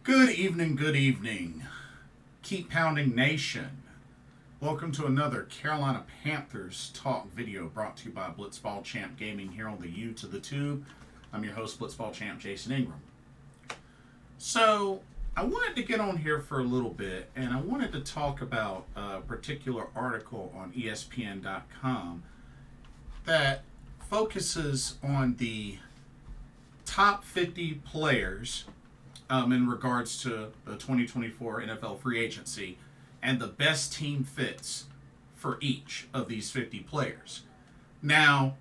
Good evening, good evening. Keep Pounding Nation. Welcome to another Carolina Panthers talk video brought to you by Blitzball Champ Gaming here on the U to the Tube. I'm your host, Blitzball Champ Jason Ingram. So, I wanted to get on here for a little bit, and I wanted to talk about a particular article on ESPN.com that focuses on the top 50 players in regards to the 2024 NFL free agency and the best team fits for each of these 50 players. Now,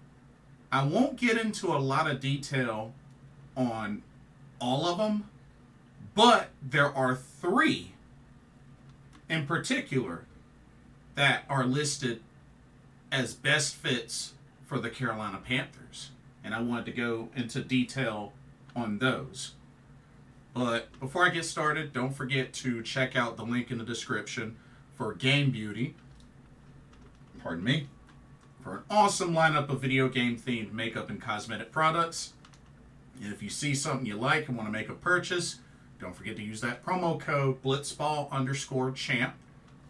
I won't get into a lot of detail on all of them, but there are three in particular that are listed as best fits for the Carolina Panthers. And I wanted to go into detail on those. But before I get started, don't forget to check out the link in the description for Game Beauty. Pardon me. For an awesome lineup of video game themed makeup and cosmetic products. And if you see something you like and want to make a purchase, don't forget to use that promo code blitzball_champ,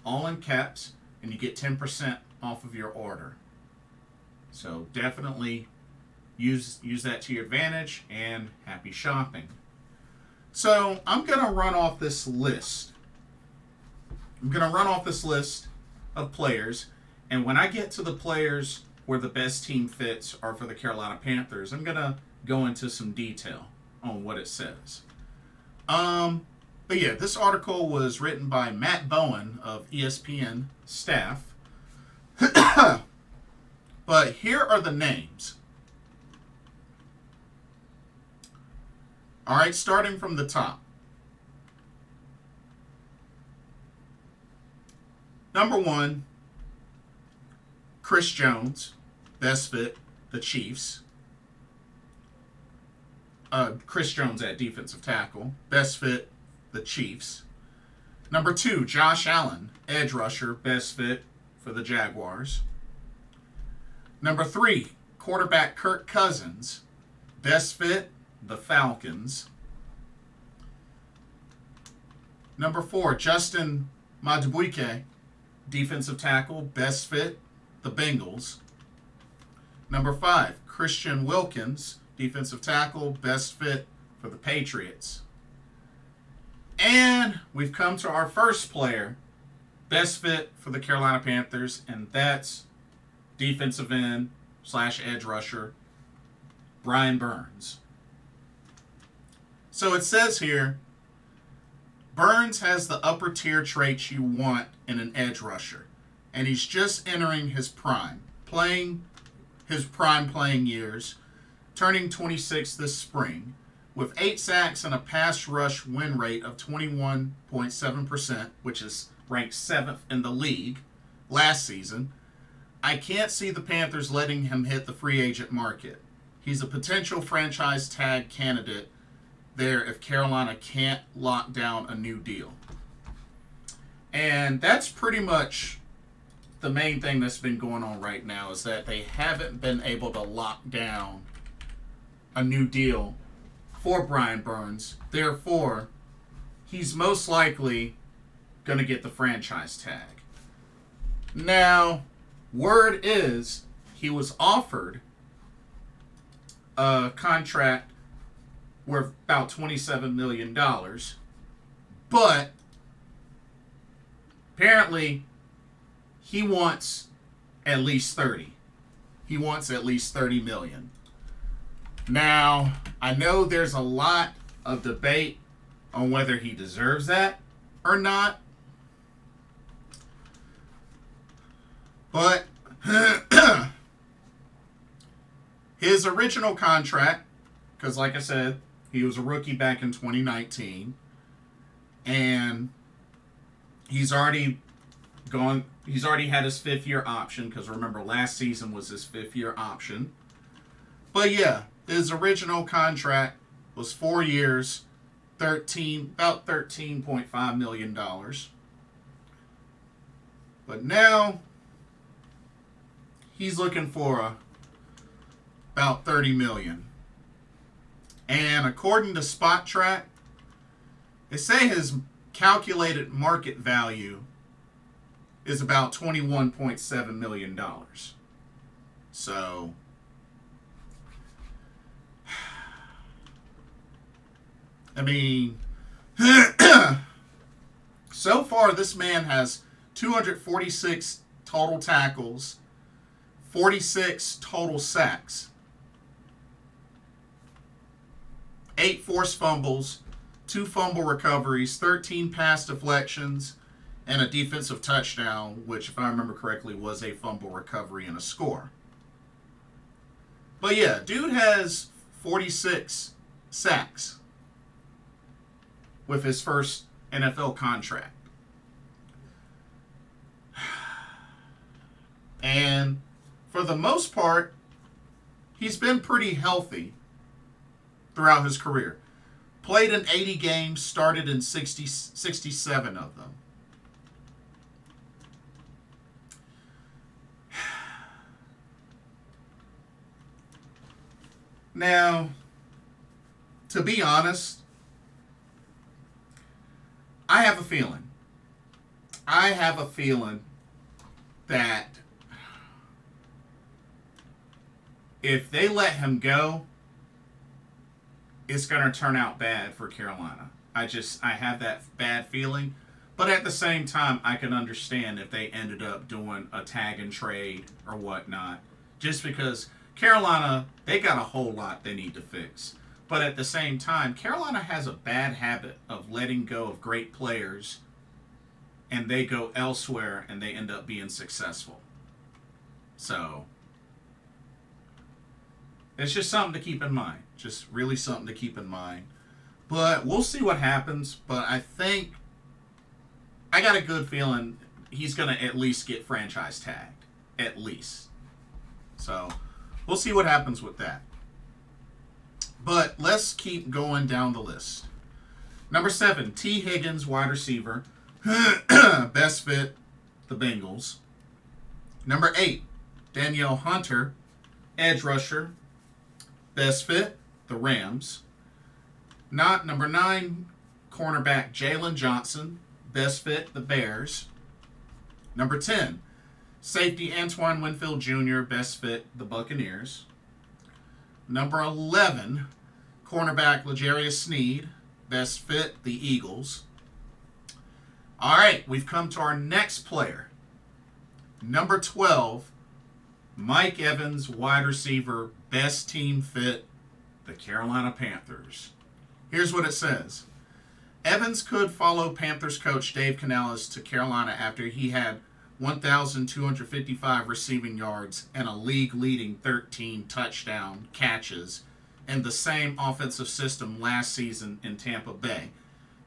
all in caps, and you get 10% off of your order. So definitely use that to your advantage, and happy shopping. So I'm going to run off this list. Of players, and when I get to the players where the best team fits are for the Carolina Panthers, I'm going to go into some detail on what it says. But yeah, this article was written by Matt Bowen of ESPN staff. But here are the names. All right, starting from the top. Number 1, Chris Jones, best fit, the Chiefs. Chris Jones at defensive tackle, best fit, the Chiefs. Number 2, Josh Allen, edge rusher, best fit for the Jaguars. Number 3, quarterback Kirk Cousins, best fit, the Falcons. Number 4, Justin Madubuike, defensive tackle, best fit, the Bengals. Number 5, Christian Wilkins, defensive tackle, best fit for the Patriots. And we've come to our first player, best fit for the Carolina Panthers, and that's defensive end / edge rusher, Brian Burns. So it says here, Burns has the upper tier traits you want in an edge rusher, and he's just entering his prime, playing years, turning 26 this spring, with 8 sacks and a pass rush win rate of 21.7%, which is ranked 7th in the league last season. I can't see the Panthers letting him hit the free agent market. He's a potential franchise tag candidate there if Carolina can't lock down a new deal. And that's pretty much the main thing that's been going on right now, is that they haven't been able to lock down a new deal for Brian Burns. Therefore, he's most likely going to get the franchise tag. Now, word is he was offered a contract worth about $27 million, but apparently he wants at least 30. He wants at least $30 million. Now, I know there's a lot of debate on whether he deserves that or not, but his original contract, because like I said, he was a rookie back in 2019, and he's already had his 5th-year option, because remember, last season was his 5th-year option. But yeah, his original contract was 4 years, about $13.5 million. But now he's looking for about $30 million. And according to Spot Track, They say his calculated market value is about $21.7 million. So, I mean, so far this man has 246 total tackles, 46 total sacks, 8 forced fumbles, 2 fumble recoveries, 13 pass deflections, and a defensive touchdown, which, if I remember correctly, was a fumble recovery and a score. But yeah, dude has 46 sacks with his first NFL contract. And for the most part, he's been pretty healthy throughout his career. Played in 80 games, started in 67 of them. Now, to be honest, I have a feeling that if they let him go, it's going to turn out bad for Carolina. I have that bad feeling. But at the same time, I can understand if they ended up doing a tag and trade or whatnot. Just because Carolina, they got a whole lot they need to fix. But at the same time, Carolina has a bad habit of letting go of great players and they go elsewhere and they end up being successful. So, it's just something to keep in mind. Just really something to keep in mind. But we'll see what happens. But I think, I got a good feeling he's going to at least get franchise tagged. At least. So, we'll see what happens with that. But let's keep going down the list. Number 7, T. Higgins, wide receiver. Best fit, the Bengals. Number 8, Danielle Hunter, edge rusher. Best fit, the Rams. Number 9, cornerback Jalen Johnson. Best fit, the Bears. Number 10, safety Antoine Winfield Jr. Best fit, the Buccaneers. Number 11, cornerback L'Jarius Sneed. Best fit, the Eagles. All right, we've come to our next player. Number 12, Mike Evans, wide receiver. Best team fit, the Carolina Panthers. Here's what it says. Evans could follow Panthers coach Dave Canales to Carolina after he had 1,255 receiving yards and a league-leading 13 touchdown catches in the same offensive system last season in Tampa Bay.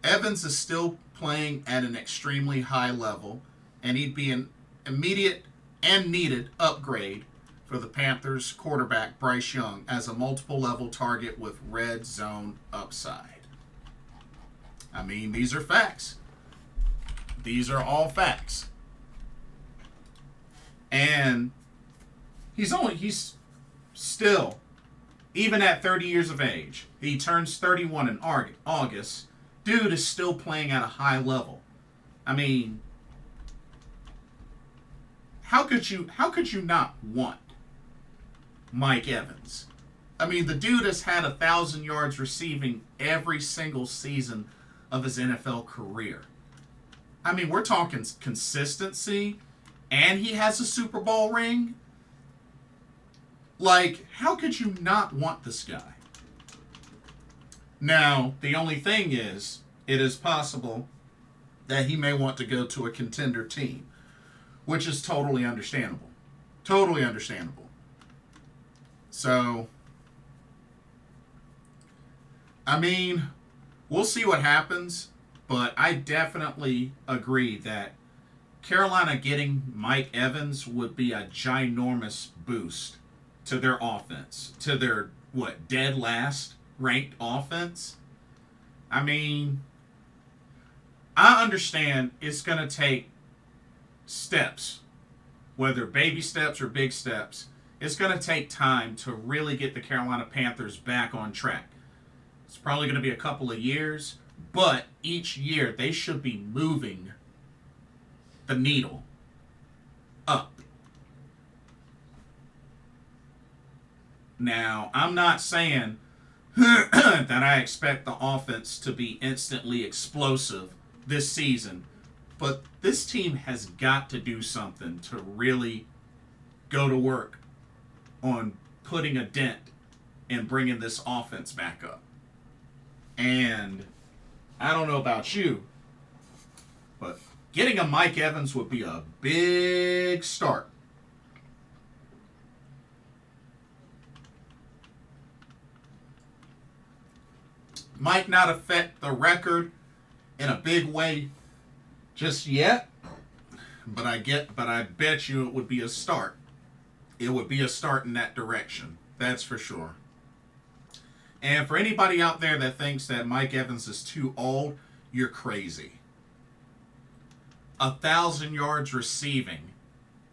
Evans is still playing at an extremely high level, and he'd be an immediate and needed upgrade for the Panthers quarterback Bryce Young as a multiple-level target with red zone upside. I mean, these are facts. These are all facts. And he's still, even at 30 years of age, he turns 31 in August, dude is still playing at a high level. I mean, how could you not want Mike Evans? I mean, the dude has had 1,000 yards receiving every single season of his NFL career. I mean, we're talking consistency, and he has a Super Bowl ring. Like, how could you not want this guy? Now, the only thing is, it is possible that he may want to go to a contender team, which is totally understandable. Totally understandable. So, I mean, we'll see what happens, but I definitely agree that Carolina getting Mike Evans would be a ginormous boost to their offense, to their, dead last ranked offense. I mean, I understand it's going to take steps, whether baby steps or big steps. It's going to take time to really get the Carolina Panthers back on track. It's probably going to be a couple of years, But each year, they should be moving the needle up. Now, I'm not saying that I expect the offense to be instantly explosive this season, but this team has got to do something to really go to work on putting a dent and bringing this offense back up. And I don't know about you, but getting a Mike Evans would be a big start. Might not affect the record in a big way just yet, but I bet you it would be a start. It would be a start in that direction. That's for sure. And for anybody out there that thinks that Mike Evans is too old, you're crazy. 1,000 yards receiving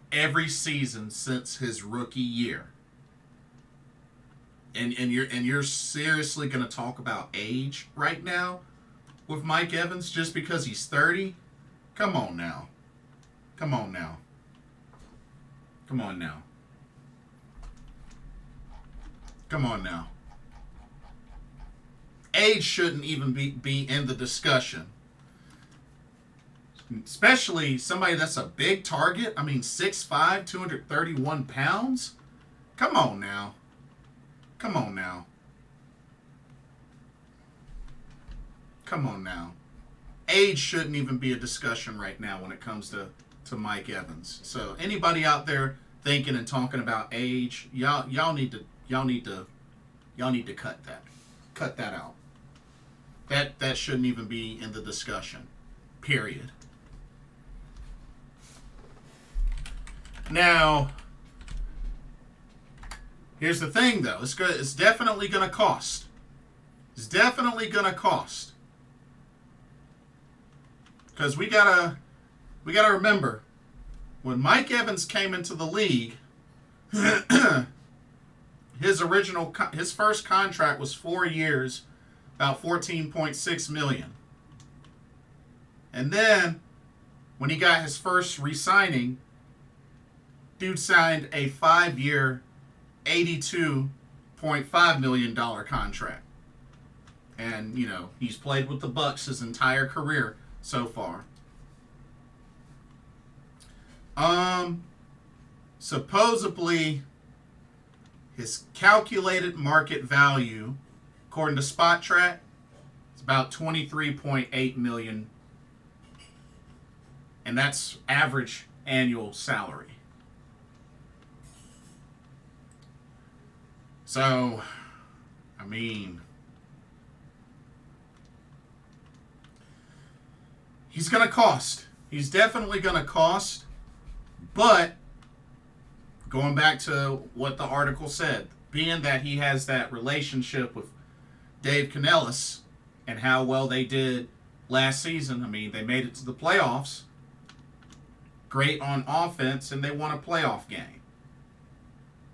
every season since his rookie year. And you're seriously going to talk about age right now with Mike Evans just because he's 30? Come on now. Come on now. Come on now. Come on now. Age shouldn't even be in the discussion. Especially somebody that's a big target. I mean, 6'5", 231 pounds? Come on now. Come on now. Come on now. Age shouldn't even be a discussion right now when it comes to Mike Evans. So anybody out there thinking and talking about age, y'all need to cut that. Cut that out. That shouldn't even be in the discussion. Period. Now, here's the thing, though. It's definitely going to cost. It's definitely going to cost. Because we gotta remember, when Mike Evans came into the league, his first contract was 4 years, about $14.6 million. And then, when he got his first re-signing, dude signed a 5-year, $82.5 million contract. And, he's played with the Bucs his entire career so far. Supposedly, his calculated market value, according to Spot Track, is about $23.8 million. And that's average annual salary. So, I mean, he's going to cost. He's definitely going to cost. But, going back to what the article said, being that he has that relationship with Dave Canellis and how well they did last season, I mean, they made it to the playoffs. Great on offense, and they won a playoff game.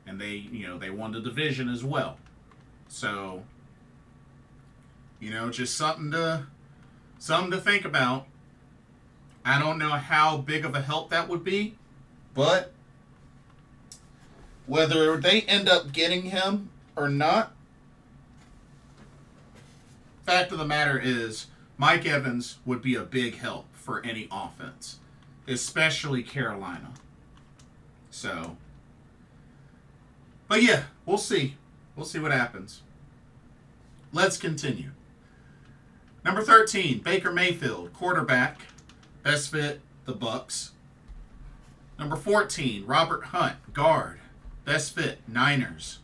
And they won the division as well. So, just something to think about. I don't know how big of a help that would be, but whether they end up getting him or not, fact of the matter is, Mike Evans would be a big help for any offense, especially Carolina. So, but yeah, we'll see. We'll see what happens. Let's continue. Number 13, Baker Mayfield, quarterback. Best fit, the Bucs. Number 14, Robert Hunt, guard. Best fit, Niners.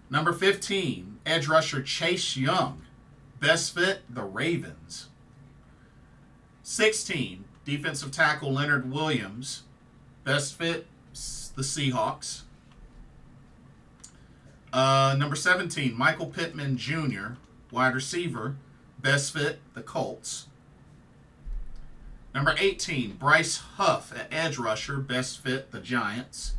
Number 15, edge rusher Chase Young. Best fit, the Ravens. 16, defensive tackle Leonard Williams. Best fit, the Seahawks. Number 17, Michael Pittman Jr., wide receiver. Best fit, the Colts. Number 18, Bryce Huff at edge rusher. Best fit, the Giants.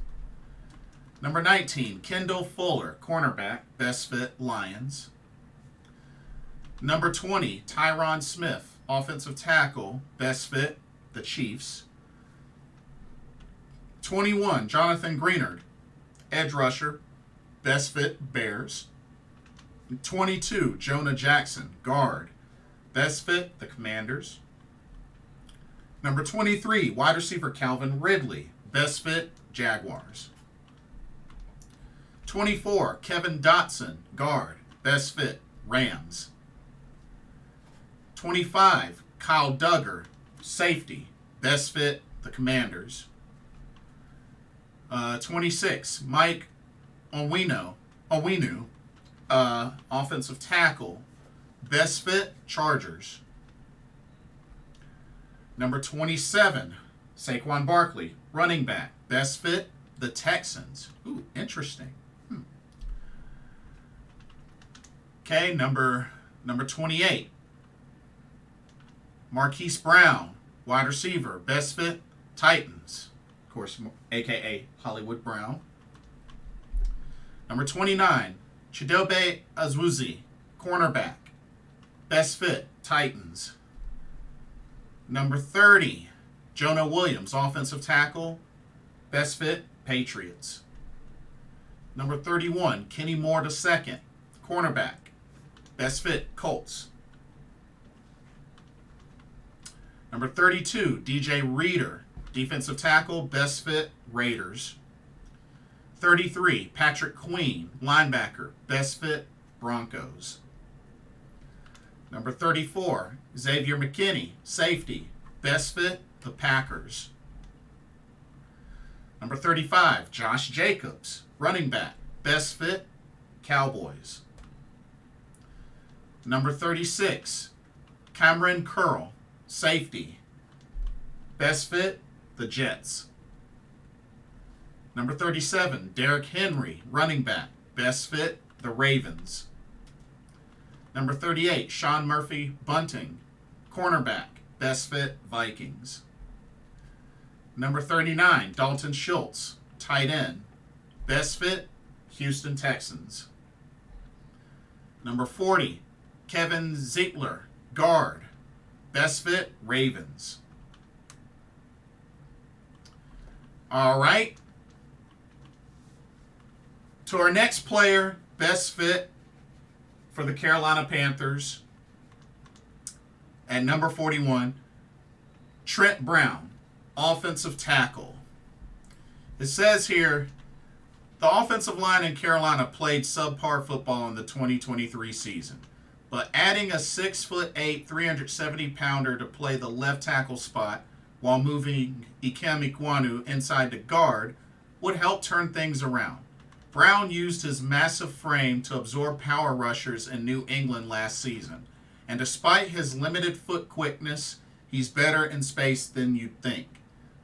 Number 19, Kendall Fuller, cornerback. Best fit, Lions. Number 20, Tyron Smith, offensive tackle, best fit, the Chiefs. 21, Jonathan Greenard, edge rusher, best fit, Bears. 22, Jonah Jackson, guard, best fit, the Commanders. Number 23, wide receiver Calvin Ridley, best fit, Jaguars. 24, Kevin Dotson, guard, best fit, Rams. 25, Kyle Duggar, safety, best fit, the Commanders. 26, Mike Onwenu, offensive tackle, best fit, Chargers. Number 27, Saquon Barkley, running back, best fit, the Texans. Ooh, interesting. Okay, number 28, Marquise Brown, wide receiver, best fit, Titans. Of course, a.k.a. Hollywood Brown. Number 29, Chidobe Awuzie, cornerback, best fit, Titans. Number 30, Jonah Williams, offensive tackle, best fit, Patriots. Number 31, Kenny Moore II, cornerback, best fit, Colts. Number 32, DJ Reader, defensive tackle, best fit, Raiders. 33, Patrick Queen, linebacker, best fit, Broncos. Number 34, Xavier McKinney, safety, best fit, the Packers. Number 35, Josh Jacobs, running back, best fit, Cowboys. Number 36, Cameron Curl, safety, best fit, the Jets. Number 37, Derrick Henry, running back, best fit, the Ravens. Number 38, Sean Murphy Bunting, cornerback, best fit, Vikings. Number 39, Dalton Schultz, tight end, best fit, Houston Texans. Number 40, Kevin Ziegler, guard, best fit, Ravens. All right. To our next player, best fit for the Carolina Panthers. At number 41, Trent Brown, offensive tackle. It says here, the offensive line in Carolina played subpar football in the 2023 season, but adding a 6'8", 370-pounder to play the left tackle spot while moving Ikem Ekwonu inside to guard would help turn things around. Brown used his massive frame to absorb power rushers in New England last season, and despite his limited foot quickness, he's better in space than you'd think.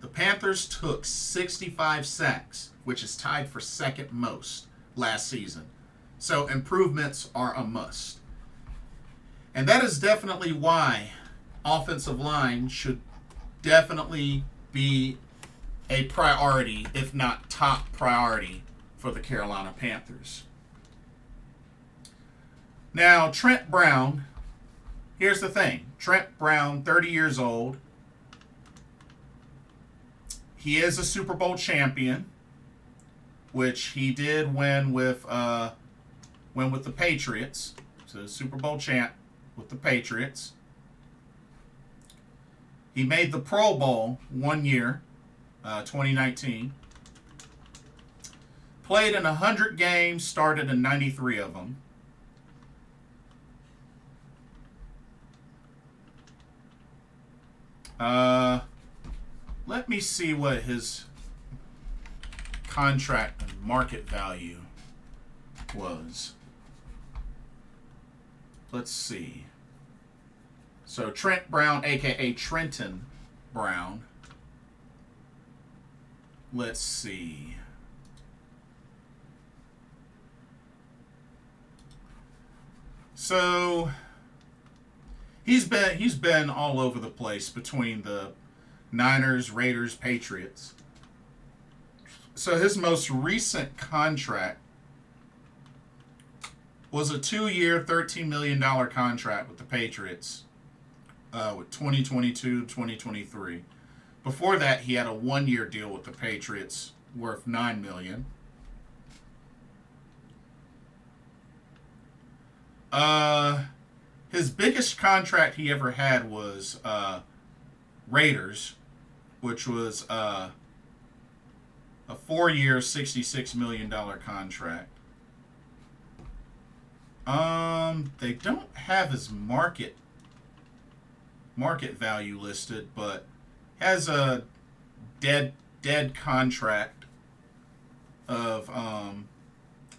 The Panthers took 65 sacks, which is tied for second most last season, so improvements are a must. And that is definitely why offensive line should definitely be a priority, if not top priority, for the Carolina Panthers. Now, Trent Brown, here's the thing. Trent Brown, 30 years old. He is a Super Bowl champion, which he did win with the Patriots. So Super Bowl champ with the Patriots. He made the Pro Bowl one year, 2019. Played in 100 games, started in 93 of them. Let me see what his contract and market value was. Let's see. So Trent Brown, a.k.a. Trenton Brown. Let's see. So he's been all over the place between the Niners, Raiders, Patriots. So his most recent contract was a 2-year, $13 million contract with the Patriots with 2022, 2023. Before that, he had a 1-year deal with the Patriots worth $9 million. His biggest contract he ever had was Raiders, which was a 4-year, $66 million contract. They don't have his market value listed, but has a dead contract of a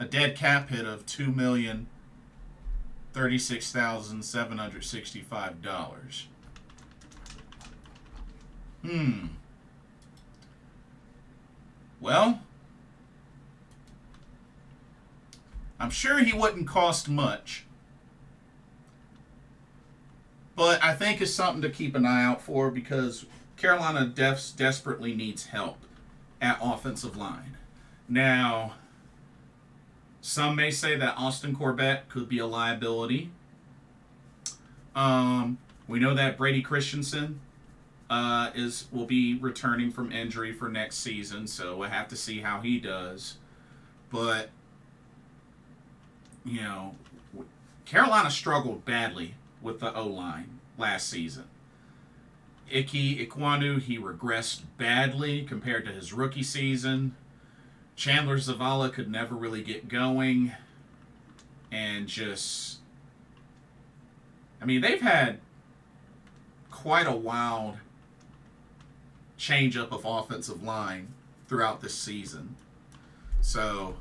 dead cap hit of $2,036,765. Well, I'm sure he wouldn't cost much, but I think it's something to keep an eye out for because Carolina desperately needs help at offensive line. Now, some may say that Austin Corbett could be a liability. We know that Brady Christensen will be returning from injury for next season, so we'll have to see how he does. But, you know, Carolina struggled badly with the O-line last season. Ike Ekwonu, he regressed badly compared to his rookie season. Chandler Zavala could never really get going. And just, I mean, they've had quite a wild change-up of offensive line throughout this season. So,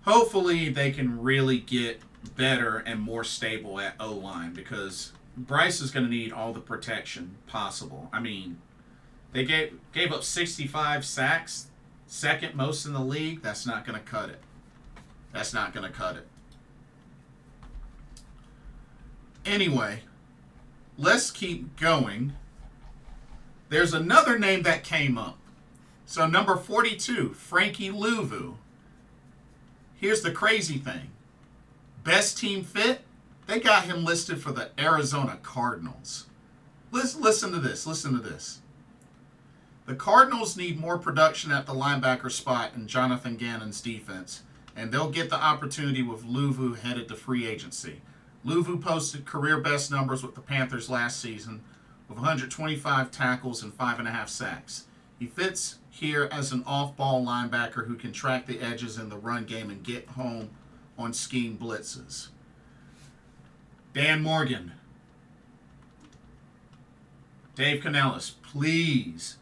hopefully they can really get better and more stable at O-line because Bryce is going to need all the protection possible. I mean, they gave up 65 sacks, second most in the league. That's not going to cut it. That's not going to cut it. Anyway, let's keep going. There's another name that came up. So number 42, Frankie Louvu. Here's the crazy thing. Best team fit, they got him listed for the Arizona Cardinals. Listen to this. Listen to this. The Cardinals need more production at the linebacker spot in Jonathan Gannon's defense, and they'll get the opportunity with Louvu headed to free agency. Louvu posted career best numbers with the Panthers last season with 125 tackles and 5.5 sacks. He fits here as an off-ball linebacker who can track the edges in the run game and get home on scheme blitzes. Dan Morgan, Dave Canellis, please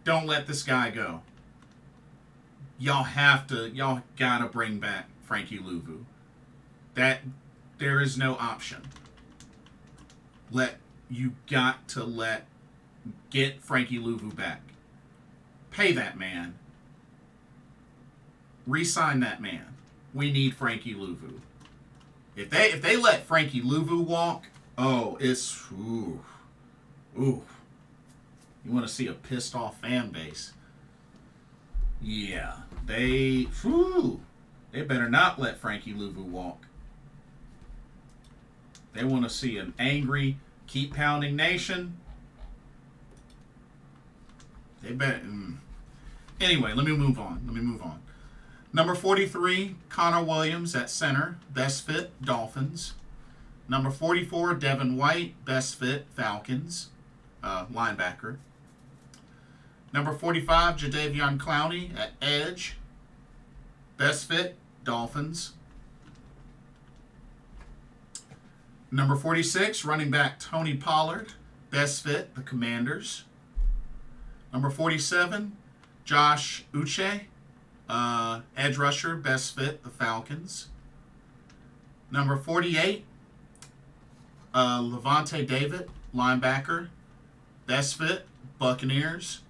don't let this guy go. Y'all gotta bring back Frankie Louvu. There is no option. Get Frankie Louvu back. Pay that man. Re-sign that man. We need Frankie Louvu. If they let Frankie Louvu walk, it's ooh. You want to see a pissed off fan base? Yeah, they better not let Frankie Louvu walk. They want to see an angry, keep pounding nation. They better. Anyway, let me move on. Number 43, Connor Williams at center, best fit, Dolphins. Number 44, Devin White, best fit, Falcons, linebacker. Number 45, Jadeveon Clowney at edge, best fit, Dolphins. Number 46, running back Tony Pollard, best fit, the Commanders. Number 47, Josh Uche, edge rusher, best fit, the Falcons. Number 48, Levante David, linebacker, best fit, Buccaneers.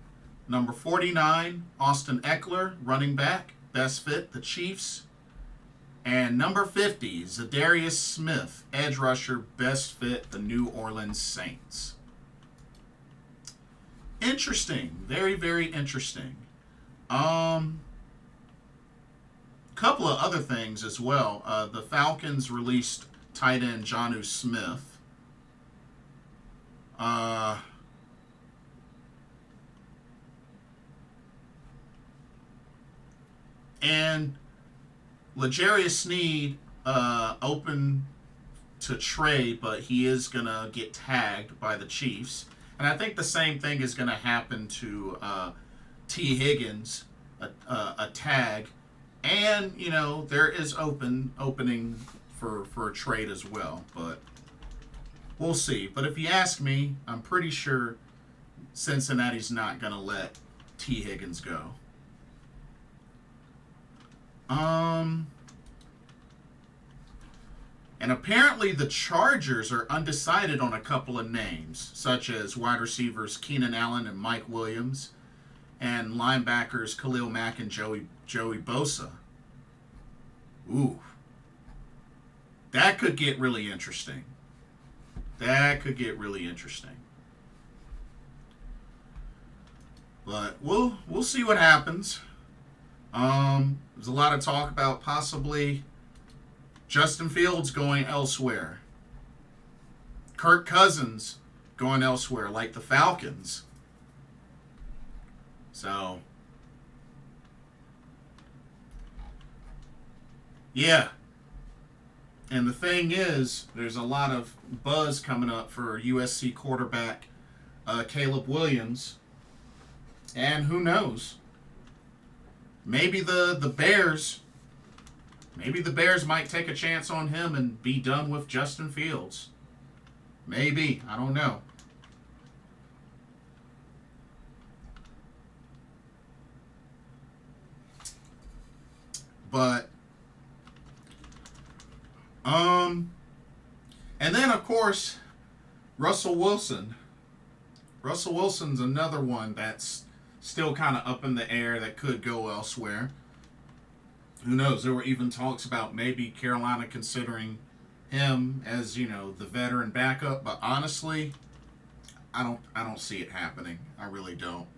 Number 49, Austin Eckler, running back, best fit, the Chiefs. And number 50, Zadarius Smith, edge rusher, best fit, the New Orleans Saints. Interesting. Very, very interesting. couple of other things as well. The Falcons released tight end Jonnu Smith. And L'Jarius Sneed open to trade, but he is going to get tagged by the Chiefs. And I think the same thing is going to happen to T. Higgins, a tag. And, you know, there is opening for a trade as well. But we'll see. But if you ask me, I'm pretty sure Cincinnati's not going to let T. Higgins go. And apparently the Chargers are undecided on a couple of names, such as wide receivers Keenan Allen and Mike Williams, and linebackers Khalil Mack and Joey Bosa. Ooh. That could get really interesting. But we'll see what happens. There's a lot of talk about possibly Justin Fields going elsewhere. Kirk Cousins going elsewhere, like the Falcons. So, yeah. And the thing is, there's a lot of buzz coming up for USC quarterback Caleb Williams. And who knows? Maybe the Bears might take a chance on him and be done with Justin Fields. Maybe. I don't know. But, and then, of course, Russell Wilson. Russell Wilson's another one that's still kind of up in the air that could go elsewhere. Who knows? There were even talks about maybe Carolina considering him as, you know, the veteran backup. But honestly, I don't see it happening. I really don't.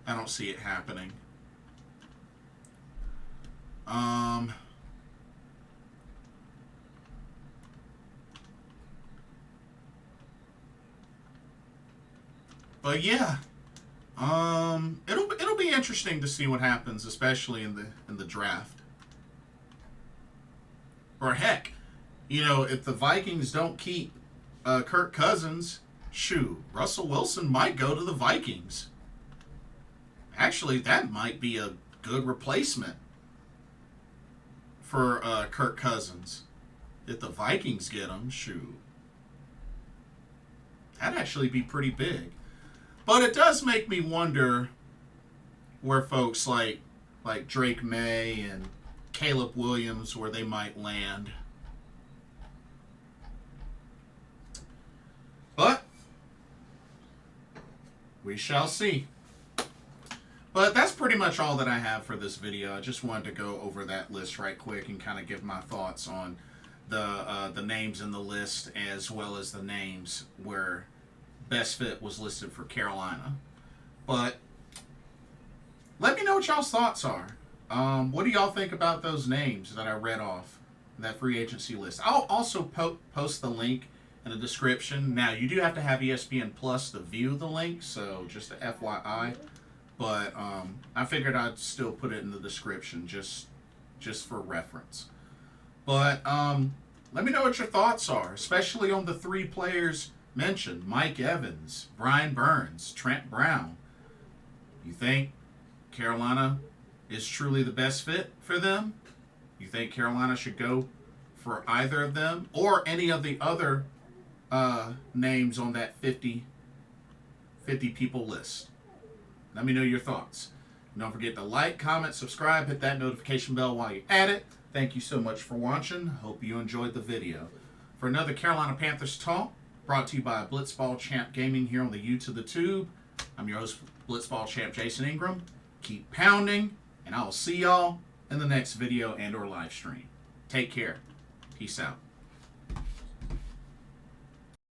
I don't see it happening. But yeah. It'll be interesting to see what happens, especially in the draft. Or heck, you know, if the Vikings don't keep Kirk Cousins, shoot, Russell Wilson might go to the Vikings. Actually, that might be a good replacement for Kirk Cousins. If the Vikings get him, shoot, that'd actually be pretty big. But it does make me wonder where folks like Drake May and Caleb Williams, where they might land. But we shall see. But that's pretty much all that I have for this video. I just wanted to go over that list right quick and kind of give my thoughts on the names in the list, as well as the names where best fit was listed for Carolina. But let me know what y'all's thoughts are. What do y'all think about those names that I read off in that free agency list? I'll also post the link in the description. Now, you do have to have ESPN Plus to view the link, so just a FYI. But I figured I'd still put it in the description just for reference. But let me know what your thoughts are, especially on the three players mentioned: Mike Evans, Brian Burns, Trent Brown. You think Carolina is truly the best fit for them? You think Carolina should go for either of them or any of the other names on that 50 people list? Let me know your thoughts. And don't forget to like, comment, subscribe, hit that notification bell while you're at it. Thank you so much for watching. Hope you enjoyed the video. For another Carolina Panthers talk, brought to you by Blitzball Champ Gaming here on the U to the Tube, I'm your host, Blitzball Champ Jason Ingram. Keep pounding, and I will see y'all in the next video and or live stream. Take care. Peace out.